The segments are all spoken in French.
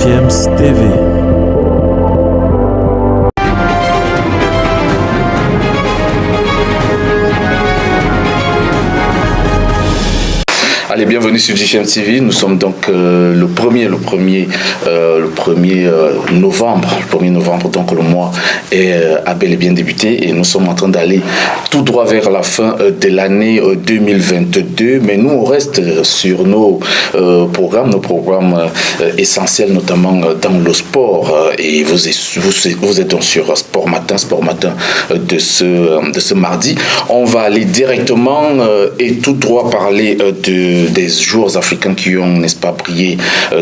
James TV. Allez, bienvenue sur GCM TV. Nous sommes donc le 1er novembre, donc le mois a bel et bien débuté et nous sommes en train d'aller tout droit vers la fin de l'année 2022. Mais nous, on reste sur nos programmes essentiels, notamment dans le sport. Et vous êtes donc sur Sport Matin de ce mardi. On va aller directement et tout droit parler des joueurs africains qui ont, n'est-ce pas, brillé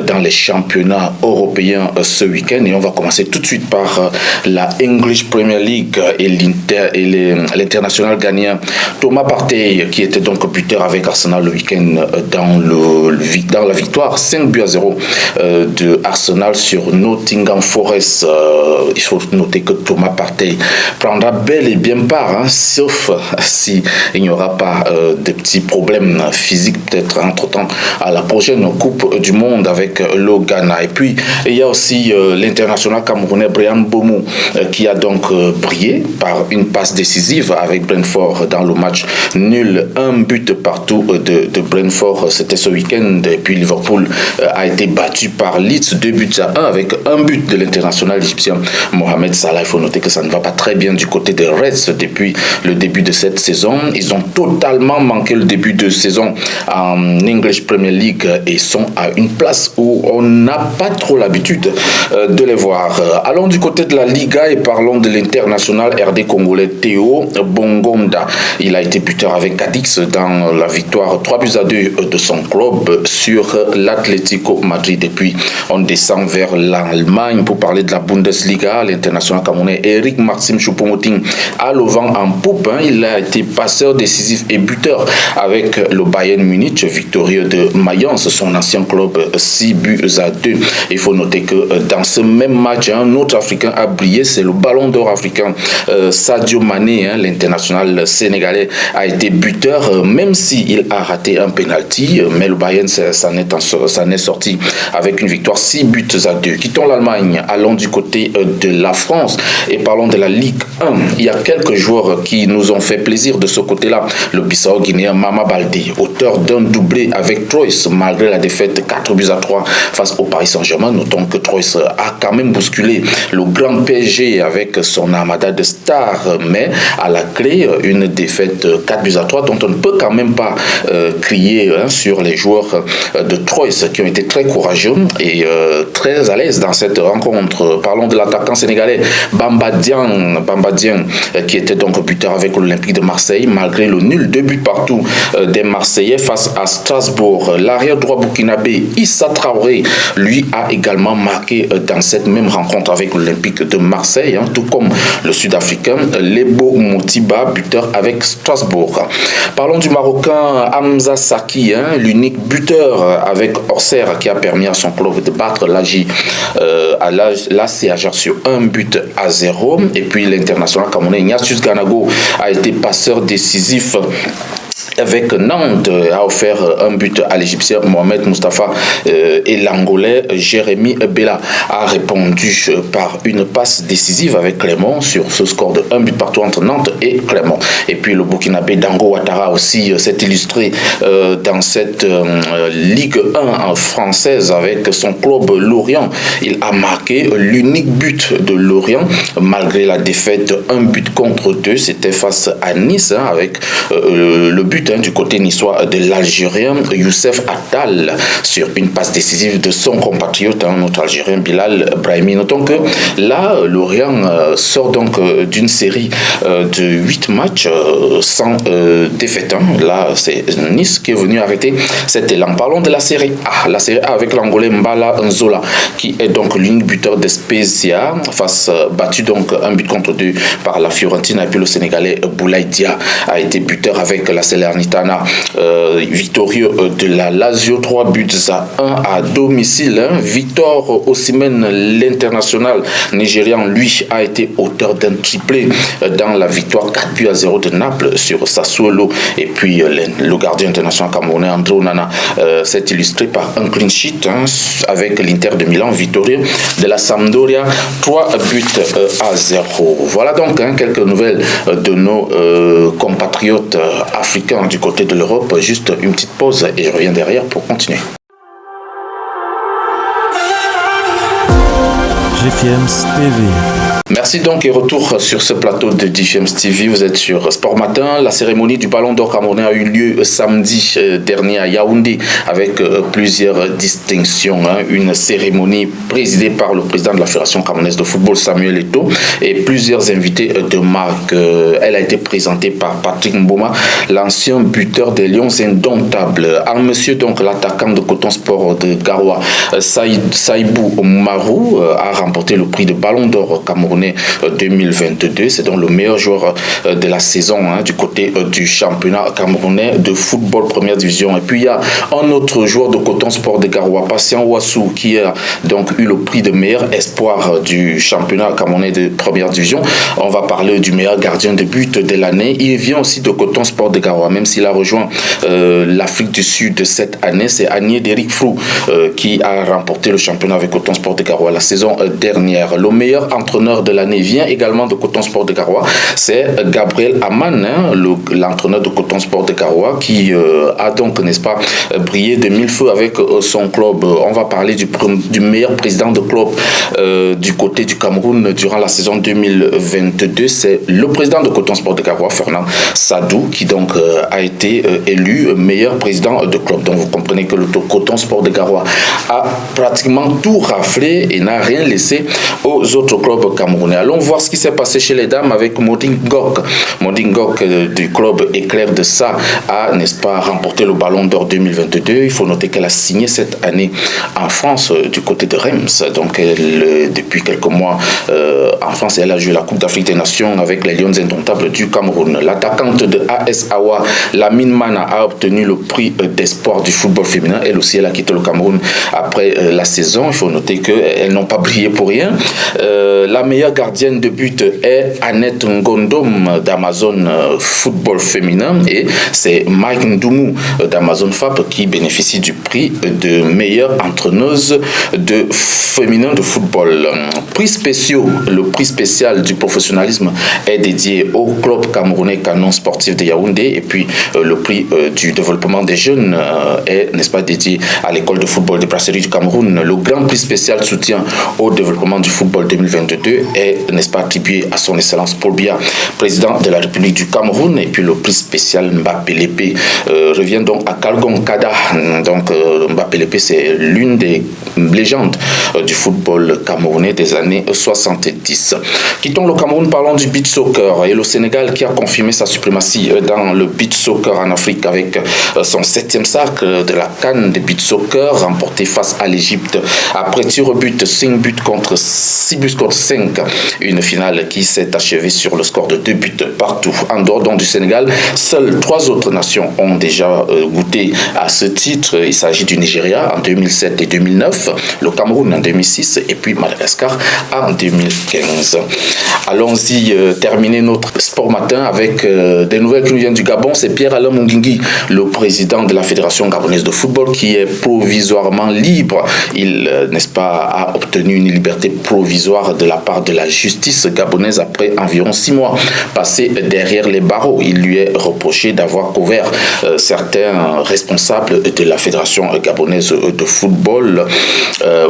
dans les championnats européens ce week-end. Et on va commencer tout de suite par la English Premier League et l'international ghanéen Thomas Partey, qui était donc buteur avec Arsenal le week-end dans la victoire 5-0 de Arsenal sur Nottingham Forest. Il faut noter que Thomas Partey prendra bel et bien part, sauf s'il n'y aura pas de petits problèmes physiques peut-être entre-temps à la prochaine Coupe du Monde avec le Ghana. Et puis, il y a aussi l'international camerounais Bryan Mbeumo qui a donc brillé par une passe décisive avec Brentford dans le match nul, un but partout de Brentford. C'était ce week-end. Et puis, Liverpool a été battu par Leeds 2-1 avec un but de l'international égyptien Mohamed Salah. Il faut noter que ça ne va pas très bien du côté des Reds depuis le début de cette saison. Ils ont totalement manqué le début de saison en English Premier League et sont à une place où on n'a pas trop l'habitude de les voir. Allons du côté de la Liga et parlons de l'international RD congolais Théo Bongonda. Il a été buteur avec Cadix dans la victoire 3-2 de son club sur l'Atlético Madrid. Et puis on descend vers l'Allemagne pour parler de la Bundesliga. L'international camerounais Eric Maxime Choupo-Moting a le vent en poupe. Il a été passeur décisif et buteur avec le Bayern Munich, victorieux de Mayence, son ancien club 6-2. Il faut noter que dans ce même match, un autre Africain a brillé, c'est le Ballon d'Or africain Sadio Mané, l'international sénégalais, a été buteur, même s'il a raté un penalty, mais le Bayern s'en est sorti avec une victoire 6-2. Quittons l'Allemagne, allons du côté de la France et parlons de la Ligue 1. Il y a quelques joueurs qui nous ont fait plaisir de ce côté-là. Le Bissau-Guinéen Mama Baldé, auteur d'un doublé avec Troyes malgré la défaite 4-3 face au Paris Saint-Germain. Notons que Troyes a quand même bousculé le grand PSG avec son armada de stars, mais à la clé une défaite 4-3 dont on ne peut quand même pas crier sur les joueurs de Troyes qui ont été très courageux et très à l'aise dans cette rencontre. Parlons de l'attaquant sénégalais Bamba Dieng qui était donc buteur avec l'Olympique de Marseille malgré le nul 2 buts partout des Marseillais face à Strasbourg. L'arrière droit burkinabé Issa Traoré, lui, a également marqué dans cette même rencontre avec l'Olympique de Marseille, tout comme le Sud-Africain Lebo Motiba, buteur avec Strasbourg. Parlons du Marocain Hamza Saki, l'unique buteur avec Auxerre qui a permis à son club de battre l'AC Ajar sur 1-0. Et puis l'international camerounais Ignatius Ganago a été passeur décisif avec Nantes, a offert un but à l'Égyptien Mohamed Mustafa et l'Angolais Jérémy Bella a répondu par une passe décisive avec Clermont sur ce score de 1 but partout entre Nantes et Clermont. Et puis le Burkinabé Dango Ouattara aussi s'est illustré dans cette Ligue 1 française avec son club Lorient. Il a marqué l'unique but de Lorient malgré la défaite 1-2. C'était face à Nice avec le but du côté niçois de l'Algérien Youssef Attal sur une passe décisive de son compatriote, notre Algérien Bilal Brahimi. Notons que là, Lorient sort donc d'une série de 8 matchs sans défaite. Là, c'est Nice qui est venu arrêter cet élan. Parlons de la série A. La série A avec l'Angolais Mbala Nzola qui est donc l'unique buteur de Spezia battu donc 1-2 par la Fiorentina. Et puis le Sénégalais Boulaye Dia a été buteur avec la Salernitana Salernitana, victorieux de la Lazio, 3 buts à 1 à domicile. Victor Osimhen, l'international nigérian, lui, a été auteur d'un triplé dans la victoire 4 buts à 0 de Naples sur Sassuolo. Et puis le gardien international camerounais André Onana s'est illustré par un clean sheet avec l'Inter de Milan, victorieux de la Sampdoria, 3 buts à 0. Voilà donc quelques nouvelles de nos compatriotes africains du côté de l'Europe. Juste une petite pause et je reviens derrière pour continuer. GFM's TV. Merci donc et retour sur ce plateau de GFM's TV. Vous êtes sur Sport Matin. La cérémonie du Ballon d'Or camerounais a eu lieu samedi dernier à Yaoundé avec plusieurs distinctions. Une cérémonie présidée par le président de la Fédération camerounaise de football, Samuel Eto'o, et plusieurs invités de marque. Elle a été présentée par Patrick Mboma, l'ancien buteur des Lions indomptables. En monsieur donc l'attaquant de Coton Sport de Garoua, Saïbou Marou, a remporté le prix de Ballon d'Or camerounais 2022. C'est donc le meilleur joueur de la saison du côté du championnat camerounais de football première division. Et puis il y a un autre joueur de Coton Sport de Garoua, Patient Ouassou, qui a donc eu le prix de meilleur espoir du championnat camerounais de première division. On va parler du meilleur gardien de but de l'année. Il vient aussi de Coton Sport de Garoua, même s'il a rejoint l'Afrique du Sud cette année. C'est Agné Derick Frou qui a remporté le championnat avec Coton Sport de Garoua la saison dernière. Le meilleur entraîneur de l'année vient également de Coton Sport de Garoua. C'est Gabriel Aman, l'entraîneur de Coton Sport de Garoua, qui a donc, n'est-ce pas, brillé de mille feux avec son club. On va parler du meilleur président de club du côté du Cameroun durant la saison 2022. C'est le président de Coton Sport de Garoua, Fernand Sadou, qui donc a été élu meilleur président de club. Donc vous comprenez que le Coton Sport de Garoua a pratiquement tout raflé et n'a rien laissé aux autres clubs camerounais. Allons voir ce qui s'est passé chez les dames avec Moding Gok. Moding Gok du club Éclair de Sa a, n'est-ce pas, remporté le Ballon d'Or 2022. Il faut noter qu'elle a signé cette année en France du côté de Reims. Donc depuis quelques mois en France, elle a joué la Coupe d'Afrique des Nations avec les Lions indomptables du Cameroun. L'attaquante de AS Awa, Lamine Mana, a obtenu le prix d'espoir du football féminin. Elle aussi, elle a quitté le Cameroun après la saison. Il faut noter qu'elles n'ont pas brillé pour rien. La meilleure gardienne de but est Annette Ngondom d'Amazon Football Féminin et c'est Mike Ndoumou d'Amazon FAP qui bénéficie du prix de meilleure entraîneuse de féminin de football. Prix spéciaux, le prix spécial du professionnalisme est dédié au club camerounais Canon Sportif de Yaoundé et puis le prix du développement des jeunes est, n'est-ce pas, dédié à l'école de football des brasseries du Cameroun. Le grand prix spécial soutien au développement du football 2022 est, n'est-ce pas, attribué à son excellence Paul Biya, président de la République du Cameroun. Et puis le prix spécial Mbappé Lépé revient donc à Kalgon Kada. Donc Mbappé Lépé, c'est l'une des légendes du football camerounais des années 70. Quittons le Cameroun, parlons du beach soccer et le Sénégal qui a confirmé sa suprématie dans le beach soccer en Afrique avec son 7e sacre de la CAN de beach soccer remporté face à l'Égypte après tir au but 6 buts contre 5. Une finale qui s'est achevée sur le score de 2 buts partout. En dehors donc du Sénégal, seules 3 autres nations ont déjà goûté à ce titre. Il s'agit du Nigeria en 2007 et 2009, le Cameroun en 2006 et puis Madagascar en 2015. Allons-y terminer notre sport matin avec des nouvelles qui nous viennent du Gabon. C'est Pierre-Alain Munguingui, le président de la Fédération gabonaise de football, qui est provisoirement libre. Il, n'est-ce pas, a obtenu une liberté provisoire de la part de la justice gabonaise après environ 6 mois passés derrière les barreaux. Il lui est reproché d'avoir couvert certains responsables de la Fédération gabonaise de football,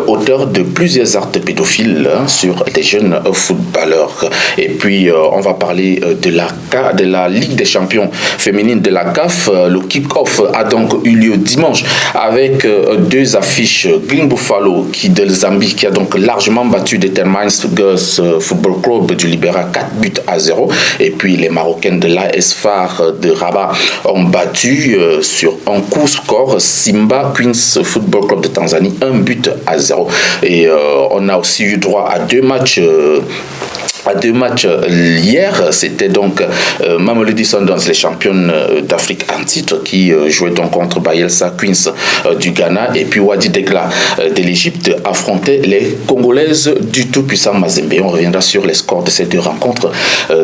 auteurs de plusieurs actes pédophiles sur des jeunes footballeurs. Et puis on va parler de la Ligue des champions féminines de la CAF. Le kick-off a donc eu lieu dimanche avec 2 affiches. Green Buffalo de Zambie qui a donc largement battu Determines Girls Football Club du Libéra 4 buts à 0. Et puis les Marocaines de l'AS FAR de Rabat ont battu sur un coup score Simba Queens Football Club de Tanzanie 1 but à 0. Et on a aussi eu droit à 2 matchs à 2 matchs hier. C'était donc Mamelodi Sundowns, les championnes d'Afrique en titre, qui jouaient donc contre Bayelsa Queens du Ghana, et puis Wadi Degla de l'Égypte affrontait les Congolaises du tout-puissant Mazembe. On reviendra sur les scores de ces 2 rencontres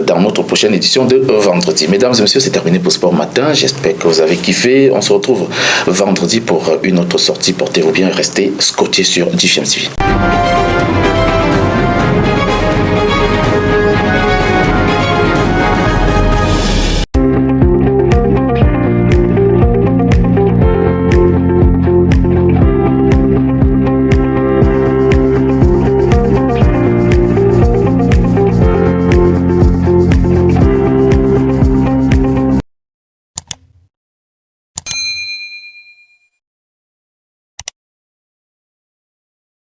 dans notre prochaine édition de vendredi. Mesdames et messieurs, c'est terminé pour Sport Matin. J'espère que vous avez kiffé. On se retrouve vendredi pour une autre sortie. Portez-vous bien et restez scotchés sur GFM TV.